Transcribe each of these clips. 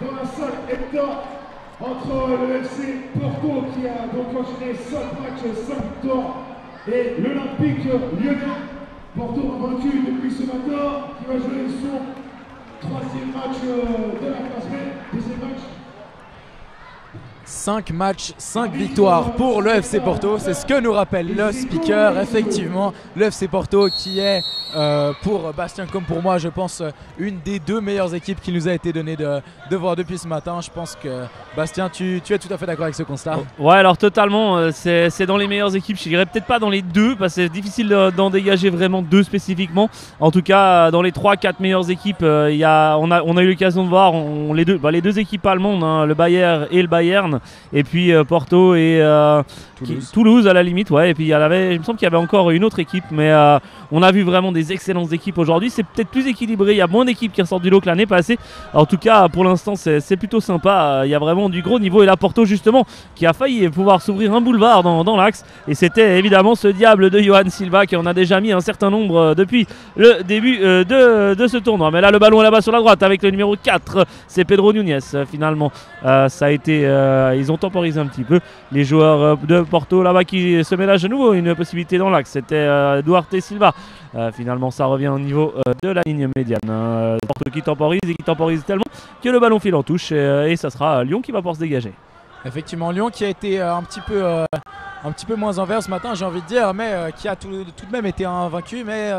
Dans la salle Hector entre le FC Porto qui a donc enchaîné 5 matchs, 5 victoires et l'Olympique Lyonnais. Porto vaincu depuis ce matin qui va jouer son 3e match de la classe B, 2e match. 5 matchs, 5 victoires pour le FC Porto, c'est ce que nous rappelle le speaker. Effectivement, le FC Porto qui est pour Bastien comme pour moi, je pense, une des 2 meilleures équipes qui nous a été donnée de voir depuis ce matin. Je pense que Bastien, tu es tout à fait d'accord avec ce constat. Ouais, alors totalement, c'est dans les meilleures équipes, je dirais peut-être pas dans les 2 parce que c'est difficile d'en dégager vraiment 2 spécifiquement. En tout cas, dans les 3-4 meilleures équipes, on a eu l'occasion de voir les deux équipes allemandes, hein, le Bayern et le Bayern, et puis Porto et Toulouse à la limite, ouais. Et puis il me semble qu'il y avait encore une autre équipe, mais on a vu vraiment des excellentes équipes aujourd'hui. C'est peut-être plus équilibré, il y a moins d'équipes qui ressortent du lot que l'année passée. En tout cas, pour l'instant, c'est plutôt sympa. Il y a vraiment du gros niveau. Et là, Porto, justement, qui a failli pouvoir s'ouvrir un boulevard dans l'axe. Et c'était évidemment ce diable de Johan Silva qui en a déjà mis un certain nombre depuis le début de ce tournoi. Mais là, le ballon est là-bas sur la droite avec le numéro 4. C'est Pedro Nunes, finalement. Ça a été, ils ont temporisé un petit peu. Les joueurs de Porto là-bas qui se mélangent de nouveau. Une possibilité dans l'axe. C'était Duarte Silva. Finalement, ça revient au niveau de la ligne médiane. Porto qui temporise et qui temporise tellement que le ballon file en touche et ça sera Lyon qui va pouvoir se dégager. Effectivement, Lyon qui a été un petit peu moins en vert ce matin, j'ai envie de dire, mais qui a tout de même été invaincu. Mais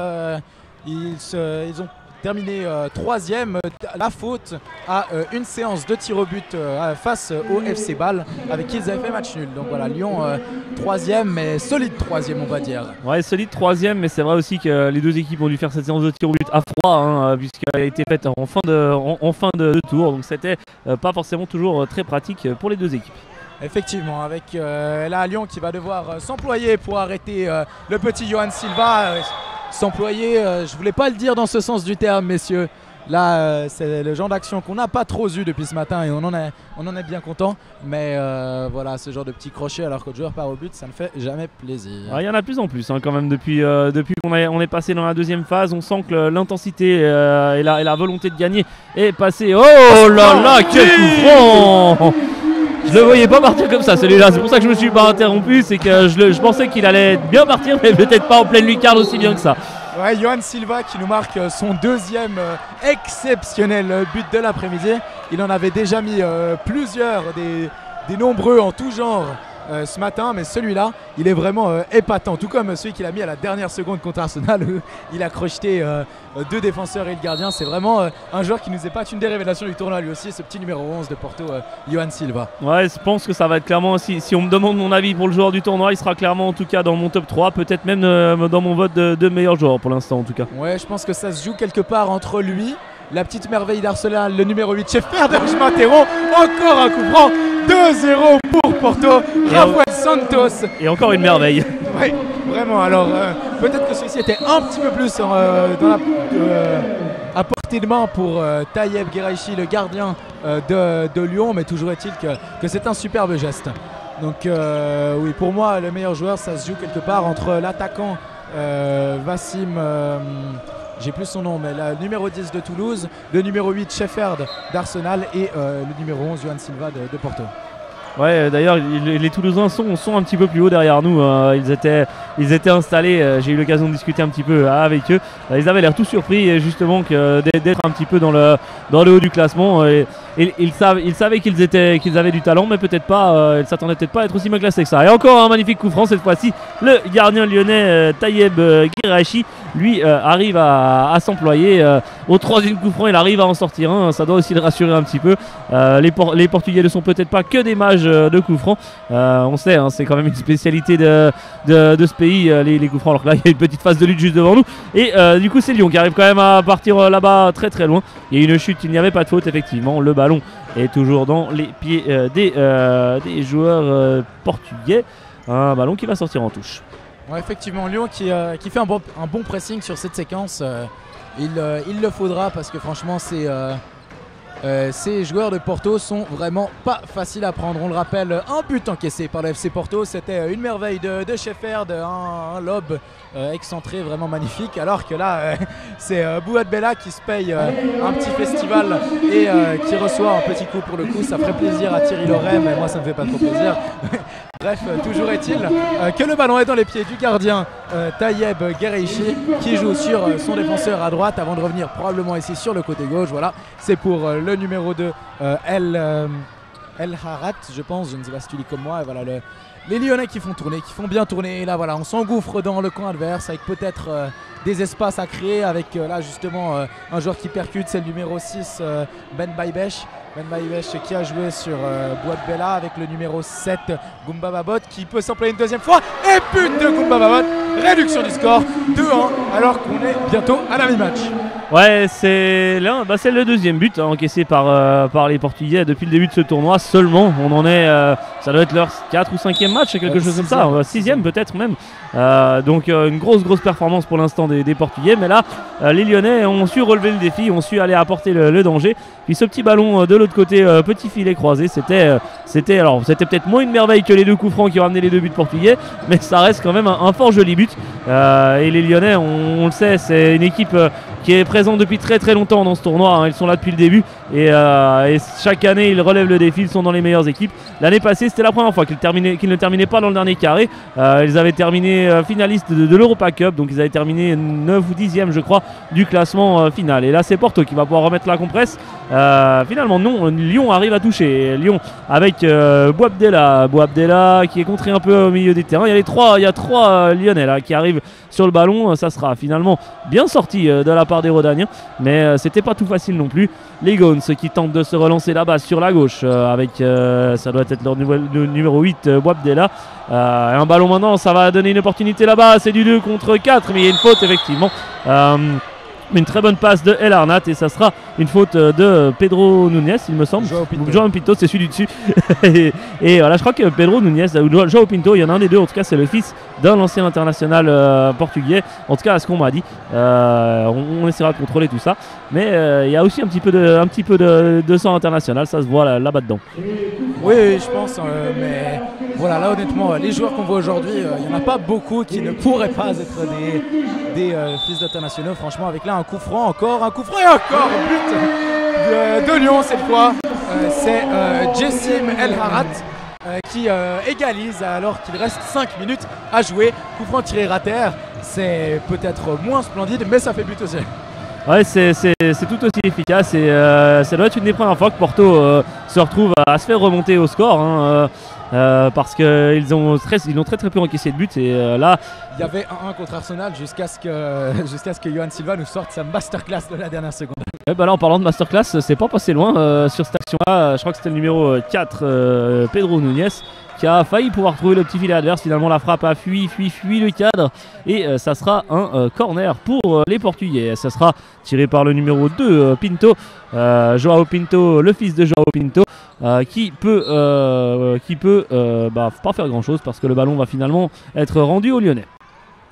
ils ont terminé 3e, la faute à une séance de tir au but face au FC Bâle avec qui ils avaient fait match nul. Donc voilà, Lyon 3e, mais solide 3e on va dire. Ouais, solide 3e, mais c'est vrai aussi que les 2 équipes ont dû faire cette séance de tir au but à froid, hein, puisqu'elle a été faite en fin de tour, donc c'était pas forcément toujours très pratique pour les 2 équipes. Effectivement, avec là Lyon qui va devoir s'employer pour arrêter le petit Johan Silva. S'employer, je voulais pas le dire dans ce sens du terme, messieurs. Là, c'est le genre d'action qu'on n'a pas trop eu depuis ce matin et on en est bien content. Mais voilà, ce genre de petit crochet alors que le joueur part au but, ça ne fait jamais plaisir. Il y en a de plus en plus hein, quand même depuis qu'on est passé dans la 2e phase. On sent que l'intensité et la volonté de gagner est passée. Oh là là, quel coup franc! Je le voyais pas partir comme ça celui-là, c'est pour ça que je me suis pas interrompu, c'est que je pensais qu'il allait bien partir mais peut-être pas en pleine lucarne aussi bien que ça. Ouais, Johan Silva qui nous marque son 2e exceptionnel but de l'après-midi. Il en avait déjà mis plusieurs, des nombreux en tout genre ce matin, mais celui-là il est vraiment épatant, tout comme celui qu'il a mis à la dernière seconde contre Arsenal où il a crocheté 2 défenseurs et le gardien. C'est vraiment un joueur qui nous épate, une des révélations du tournoi lui aussi, ce petit numéro 11 de Porto, Johan Silva. Ouais, je pense que ça va être clairement, si on me demande mon avis pour le joueur du tournoi, il sera clairement en tout cas dans mon top 3, peut-être même dans mon vote de meilleur joueur pour l'instant en tout cas. Ouais, je pense que ça se joue quelque part entre lui, la petite merveille d'Arsenal, le numéro 8 Sheffield. Je m'interromps, encore un coup franc, 2-0 pour Porto, Rafael Santos. Et encore une merveille. Oui, vraiment. Alors peut-être que celui-ci était un petit peu plus à portée de main pour Taïeb Guiraïchi, le gardien de Lyon, mais toujours est-il que c'est un superbe geste. Donc oui, pour moi, le meilleur joueur, ça se joue quelque part entre l'attaquant Vassim... j'ai plus son nom, mais le numéro 10 de Toulouse, le numéro 8 Sheffield d'Arsenal et le numéro 11 Johan Silva de Porto. Ouais, d'ailleurs les Toulousains sont un petit peu plus haut derrière nous. Ils étaient installés. J'ai eu l'occasion de discuter un petit peu avec eux. Ils avaient l'air tout surpris justement d'être un petit peu dans le haut du classement. Et ils savaient qu'ils avaient du talent, mais peut-être pas. Ils s'attendaient peut-être pas à être aussi mal classés que ça. Et encore un magnifique coup franc cette fois-ci. Le gardien lyonnais Taïeb Guiraïchi, lui, arrive à s'employer. Au 3e coup franc, il arrive à en sortir un. Ça doit aussi le rassurer un petit peu. Les Portugais ne sont peut-être pas que des mages de coups francs. On sait, hein, c'est quand même une spécialité de ce pays, les coups francs. Alors que là, il y a une petite phase de lutte juste devant nous. Et du coup, c'est Lyon qui arrive quand même à partir là-bas très très loin. Il y a une chute, il n'y avait pas de faute, effectivement. Le ballon est toujours dans les pieds des joueurs portugais. Un ballon qui va sortir en touche. Ouais, effectivement, Lyon qui fait un bon pressing sur cette séquence. Il le faudra parce que franchement, ces joueurs de Porto sont vraiment pas faciles à prendre. On le rappelle, un but encaissé par le FC Porto, c'était une merveille de Shefferd, un lob excentré vraiment magnifique, alors que là c'est Bouad Bella qui se paye un petit festival et qui reçoit un petit coup pour le coup. Ça ferait plaisir à Thierry Loret, mais moi ça me fait pas trop plaisir. Bref, toujours est-il que le ballon est dans les pieds du gardien Tayeb Gereichi, qui joue sur son défenseur à droite avant de revenir probablement ici sur le côté gauche. Voilà, c'est pour le numéro 2 El Harat, je pense, je ne sais pas si tu lis comme moi. Et voilà, les Lyonnais qui font bien tourner. Et là voilà, on s'engouffre dans le camp adverse avec peut-être des espaces à créer, avec là justement un joueur qui percute, c'est le numéro 6 Ben Baibesh qui a joué sur Bouad Bella, avec le numéro 7 Goumba Babot qui peut s'employer une deuxième fois, et but de Goumba Babot, réduction du score 2-1 alors qu'on est bientôt à la mi-match. Ouais, c'est le deuxième but encaissé par les Portugais depuis le début de ce tournoi seulement. On en est, ça doit être leur 4 ou 5e match, quelque chose comme ça, 6e peut-être même. Donc une grosse performance pour l'instant des Portugais, mais là les Lyonnais ont su relever le défi, ont su aller apporter le danger. Puis ce petit ballon de l'autre côté, petit filet croisé, c'était peut-être moins une merveille que les deux coups francs qui ont amené les deux buts portugais, mais ça reste quand même un fort joli but. Et les Lyonnais, on le sait, c'est une équipe qui est présente depuis très longtemps dans ce tournoi, hein. Ils sont là depuis le début et chaque année ils relèvent le défi, ils sont dans les meilleures équipes. L'année passée c'était la première fois qu'ils ne terminaient pas dans le dernier carré. Ils avaient terminé finalistes de l'Europa Cup, donc ils avaient terminé 9 ou 10e je crois du classement final. Et là c'est Porto qui va pouvoir remettre la compresse. Finalement non, Lyon arrive à toucher. Lyon avec Boabdella qui est contré un peu au milieu des terrains. Il y a trois Lyonnais là qui arrivent sur le ballon. Ça sera finalement bien sorti de la part des Rodaniens, mais c'était pas tout facile non plus. Les Gons qui tentent de se relancer là-bas sur la gauche avec ça doit être leur numéro 8 Boabdella. Un ballon maintenant, ça va donner une opportunité là-bas, c'est du 2 contre 4, mais il y a une faute effectivement. Une très bonne passe de El Arnat et ça sera une faute de Pedro Núñez, il me semble. João Pinto, c'est celui du dessus. et voilà, je crois que Pedro Núñez ou João Pinto, il y en a un des deux, en tout cas c'est le fils d'un ancien international portugais, en tout cas à ce qu'on m'a dit. On essaiera de contrôler tout ça, mais il y a aussi un petit peu de sang international, ça se voit là-bas dedans. Oui, je pense, mais voilà, là honnêtement, les joueurs qu'on voit aujourd'hui, il n'y en a pas beaucoup qui ne pourraient pas être des fils d'internationaux. Franchement, avec là un coup franc, encore un coup franc et encore but de Lyon cette fois. C'est Jessim El Harat qui égalise alors qu'il reste 5 minutes à jouer. Coup franc tiré à terre, c'est peut-être moins splendide, mais ça fait but aussi. Ouais, c'est tout aussi efficace et ça doit être une des premières fois que Porto se retrouve à se faire remonter au score, hein, parce qu'ils ont très peu encaissé de buts et là il y avait 1-1 contre Arsenal jusqu'à ce que Johan Silva nous sorte sa masterclass de la dernière seconde. Ouais, bah là en parlant de masterclass, c'est pas passé loin sur cette action là. Je crois que c'était le numéro 4 Pedro Núñez qui a failli pouvoir trouver le petit filet adverse. Finalement la frappe a fui le cadre et ça sera un corner pour les Portugais. Ça sera tiré par le numéro 2 Pinto, João Pinto, le fils de João Pinto, qui peut pas faire grand chose parce que le ballon va finalement être rendu aux Lyonnais.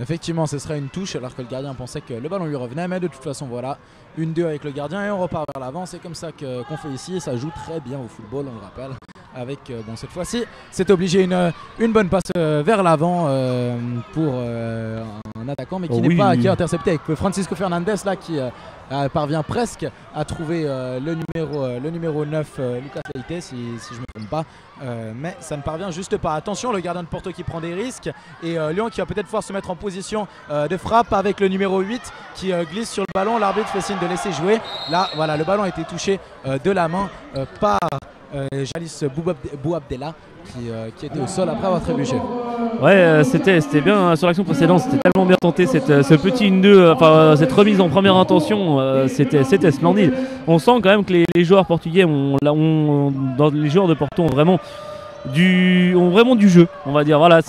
Effectivement, ce serait une touche alors que le gardien pensait que le ballon lui revenait, mais de toute façon voilà, 1-2 avec le gardien et on repart vers l'avant. C'est comme ça qu'on fait ici et ça joue très bien au football, on le rappelle. Avec cette fois-ci, c'est obligé une bonne passe vers l'avant pour un attaquant, mais qui n'est pas qui est intercepté avec Francisco Fernandes là qui parvient presque à trouver le numéro 9 Lucas Leite si je ne me trompe pas, mais ça ne parvient juste pas. Attention, le gardien de Porto qui prend des risques et Lyon qui va peut-être pouvoir se mettre en position de frappe avec le numéro 8 qui glisse sur le ballon. L'arbitre fait signe de laisser jouer. Là voilà, le ballon a été touché de la main par Jalis Boabdella qui était au sol après avoir trébuché. Ouais, c'était bien sur l'action précédente, c'était tellement bien tenté ce petit 1-2, cette remise en première intention, c'était splendide. On sent quand même que les joueurs portugais les joueurs de Porto ont vraiment ont vraiment du jeu, on va dire. Voilà,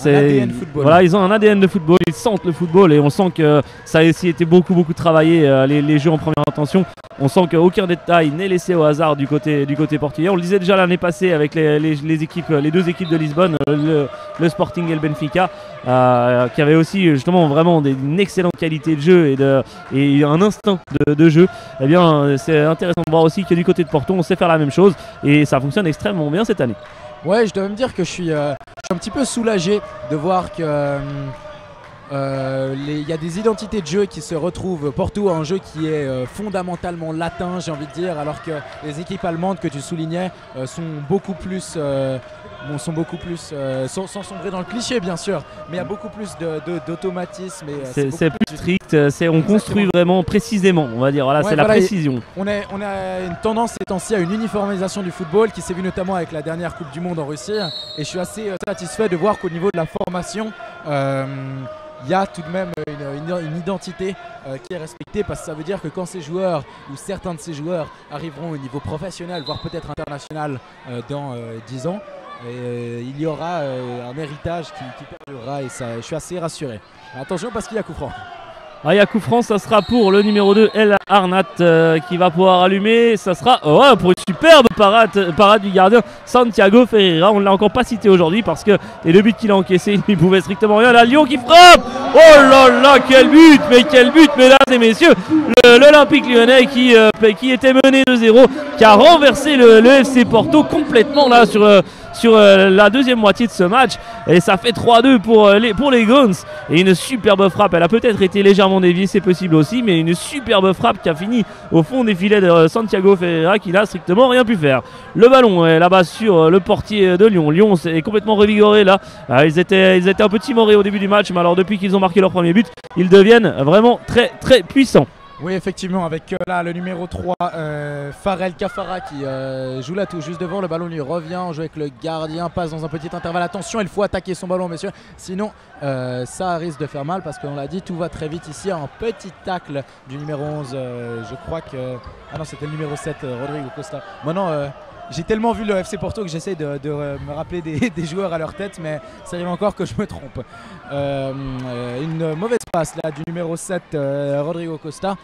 voilà, ils ont un ADN de football, ils sentent le football et on sent que ça a aussi été beaucoup travaillé, les jeux en première intention. On sent qu'aucun détail n'est laissé au hasard du côté portugais. On le disait déjà l'année passée avec les deux équipes de Lisbonne, le Sporting et le Benfica, qui avaient aussi justement vraiment une excellente qualité de jeu et un instinct de jeu. Eh bien, c'est intéressant de voir aussi que du côté de Porto, on sait faire la même chose et ça fonctionne extrêmement bien cette année. Ouais, je dois même dire que je suis un petit peu soulagé de voir que il y a des identités de jeu qui se retrouvent. Porto a un jeu qui est fondamentalement latin, j'ai envie de dire, alors que les équipes allemandes que tu soulignais sont beaucoup plus sans sombrer dans le cliché bien sûr, mais il y a beaucoup plus d'automatisme. C'est plus strict, on construit vraiment précisément, on va dire, voilà, ouais, c'est la précision. On a une tendance ces temps-ci à une uniformisation du football qui s'est vue notamment avec la dernière Coupe du Monde en Russie, et je suis assez satisfait de voir qu'au niveau de la formation, il y a tout de même une identité qui est respectée, parce que ça veut dire que quand ces joueurs ou certains de ces joueurs arriveront au niveau professionnel, voire peut-être international dans 10 ans, il y aura un héritage qui perdurera, et ça, je suis assez rassuré. Attention parce qu'il y a coup franc. Il y a coup franc, ça sera pour le numéro 2, El Arnat, qui va pouvoir allumer. Ça sera pour une superbe parade du gardien Santiago Ferreira. On ne l'a encore pas cité aujourd'hui parce que les 2 buts qu'il a encaissés, il ne pouvait strictement rien. Là, Lyon qui frappe. Oh là là, quel but, mesdames et messieurs. L'Olympique Lyonnais qui était mené 2-0, qui a renversé le FC Porto complètement là sur la deuxième moitié de ce match, et ça fait 3-2 pour les Guns, et une superbe frappe. Elle a peut-être été légèrement déviée, c'est possible aussi, mais une superbe frappe qui a fini au fond des filets de Santiago Ferreira, qui n'a strictement rien pu faire. Le ballon est là-bas sur le portier de Lyon. Lyon est complètement revigoré là. Ils étaient un peu timorés au début du match, mais alors depuis qu'ils ont marqué leur premier but, ils deviennent vraiment très puissants. Oui, effectivement, avec là le numéro 3, Farel Cafara, qui joue là tout juste devant. Le ballon lui revient, on joue avec le gardien, passe dans un petit intervalle. Attention, il faut attaquer son ballon, messieurs, sinon ça risque de faire mal, parce qu'on l'a dit, tout va très vite ici. Un petit tacle du numéro 11, je crois que... Ah non, c'était le numéro 7, Rodrigo Costa. Maintenant, j'ai tellement vu le FC Porto que j'essaie de me rappeler des joueurs à leur tête, mais ça arrive encore que je me trompe. Une mauvaise passe là du numéro 7, Rodrigo Costa,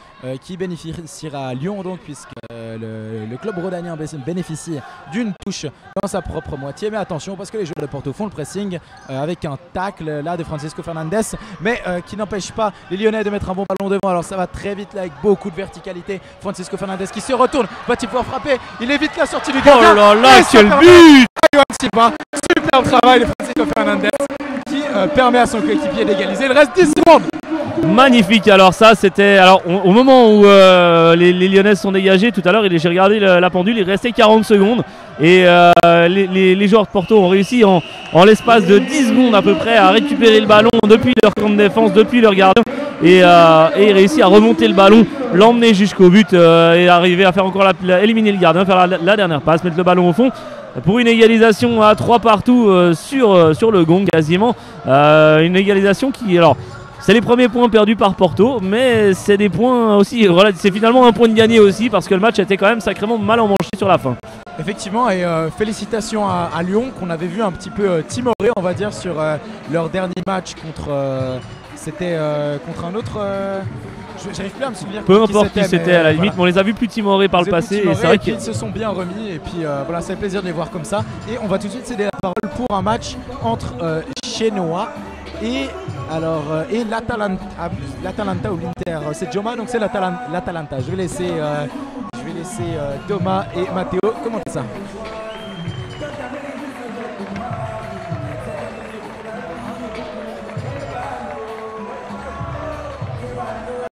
qui bénéficiera à Lyon, donc, puisque le club rhodanien bénéficie d'une touche dans sa propre moitié. Mais attention, parce que les joueurs de Porto font le pressing avec un tacle là de Francisco Fernandes, mais qui n'empêche pas les Lyonnais de mettre un bon ballon devant. Alors ça va très vite là, avec beaucoup de verticalité. Francisco Fernandes qui se retourne, va-t-il pouvoir frapper? Il évite la sortie du gardien. Oh là là, quel but! Super travail de Francisco Fernandes, qui permet à son coéquipier d'égaliser. Il reste 10 secondes. Magnifique. Alors ça, c'était au moment où les Lyonnais sont dégagés tout à l'heure, j'ai regardé la pendule, il restait 40 secondes, et les joueurs de Porto ont réussi en l'espace de 10 secondes à peu près à récupérer le ballon depuis leur camp de défense, depuis leur gardien, et réussi à remonter le ballon, l'emmener jusqu'au but, et arriver à faire encore éliminer le gardien, faire la dernière passe, mettre le ballon au fond pour une égalisation à 3 partout sur le gong quasiment. Une égalisation qui, alors, c'est les premiers points perdus par Porto, mais c'est des points aussi, voilà, c'est finalement un point de gagné aussi, parce que le match était quand même sacrément mal emmanché sur la fin. Effectivement, et félicitations à Lyon, qu'on avait vu un petit peu timoré, on va dire, sur leur dernier match contre contre un autre... J'arrive plus à me souvenir. Peu importe qui c'était à la limite, voilà. Mais on les a vus plus timorés par le passé, et c'est vrai qu'ils se sont bien remis, et puis voilà, c'est un plaisir de les voir comme ça. Et on va tout de suite céder la parole pour un match entre Genoa et l'Atalanta ou l'Inter. C'est Joma, donc c'est l'Atalanta. Je vais laisser Thomas et Matteo commenter ça.